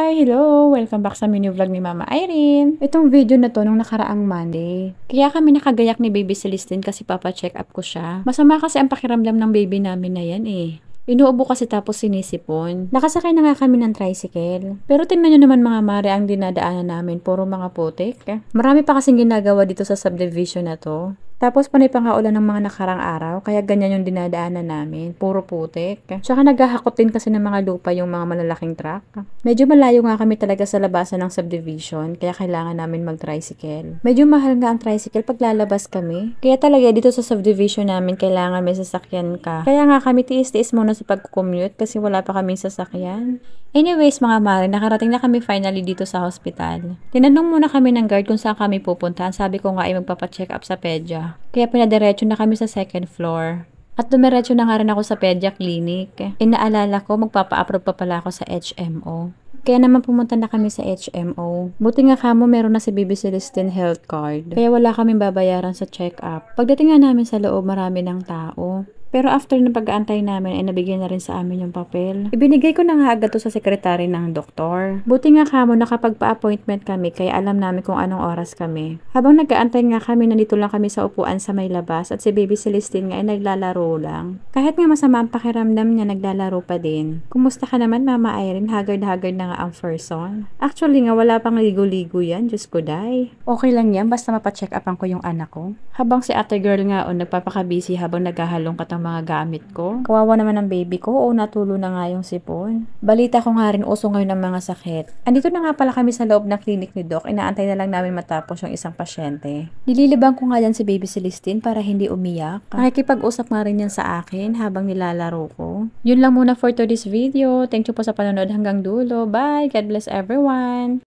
Hi! Hello! Welcome back sa mini vlog ni Mama Irene. Itong video na to nung nakaraang Monday. Kaya kami nakagayak ni Baby Celestine kasi papa-check up ko siya. Masama kasi ang pakiramdam ng baby namin na yan eh. Inuubo kasi tapos sinisipon. Nakasakay na nga kami ng tricycle. Pero tingnan nyo naman mga mare ang dinadaanan namin. Puro mga putik. Marami pa kasing ginagawa dito sa subdivision na to. Tapos panay pa nga ulan ng mga nakarang araw, kaya ganyan yung dinadaanan namin. Puro putik. Tsaka naghahakot din kasi ng mga lupa yung mga malalaking truck. Medyo malayo nga kami talaga sa labasan ng subdivision, kaya kailangan namin mag-tricycle. Medyo mahal nga ang tricycle pag lalabas kami. Kaya talaga dito sa subdivision namin, kailangan may sasakyan ka. Kaya nga kami tiis-tiis muna sa pag-commute kasi wala pa kaming sasakyan. Anyways mga mare, nakarating na kami finally dito sa hospital. Tinanong muna kami ng guard kung saan kami pupuntahan. Sabi ko nga ay magpapacheck up sa pedya. Kaya pinadiretso na kami sa second floor. At dumiretso na nga rin ako sa pedya clinic. Inaalala ko magpapa-approve pa pala ako sa HMO. Kaya naman pumunta na kami sa HMO. Buti nga kamo meron na si Baby Celestine health card. Kaya wala kaming babayaran sa check-up. Pagdating nga namin sa loob, marami ng tao. Pero after ng pag-aantay namin ay nabigyan na rin sa amin yung papel. Ibinigay ko na nga agad to sa sekretary ng doktor. Buti nga kamo nakapagpa-appointment kami kaya alam namin kung anong oras kami. Habang nag-aantay nga kami, nandito lang kami sa upuan sa may labas at si Baby Celestine nga ay naglalaro lang. Kahit nga masama ang pakiramdam niya, naglalaro pa din. Kumusta ka naman Mama Irene? Haggard-haggard na nga ang person. Actually nga wala pang ligo-ligo yan. Diyos ko day. Okay lang yan basta mapacheck upan ko yung anak ko. Habang si ate girl nga nagpapaka-busy habang naghahalong katang mga gamit ko. Kawawa naman ang baby ko o natulo na nga yung sipon. Balita ko nga rin uso ngayon ng mga sakit. Andito na nga pala kami sa loob ng clinic ni Doc. Inaantay na lang namin matapos yung isang pasyente. Nililibang ko nga yan si Baby Celestine para hindi umiyak. Nakikipag-usap nga rin yan sa akin habang nilalaro ko. Yun lang muna for today's video. Thank you po sa panonood hanggang dulo. Bye! God bless everyone!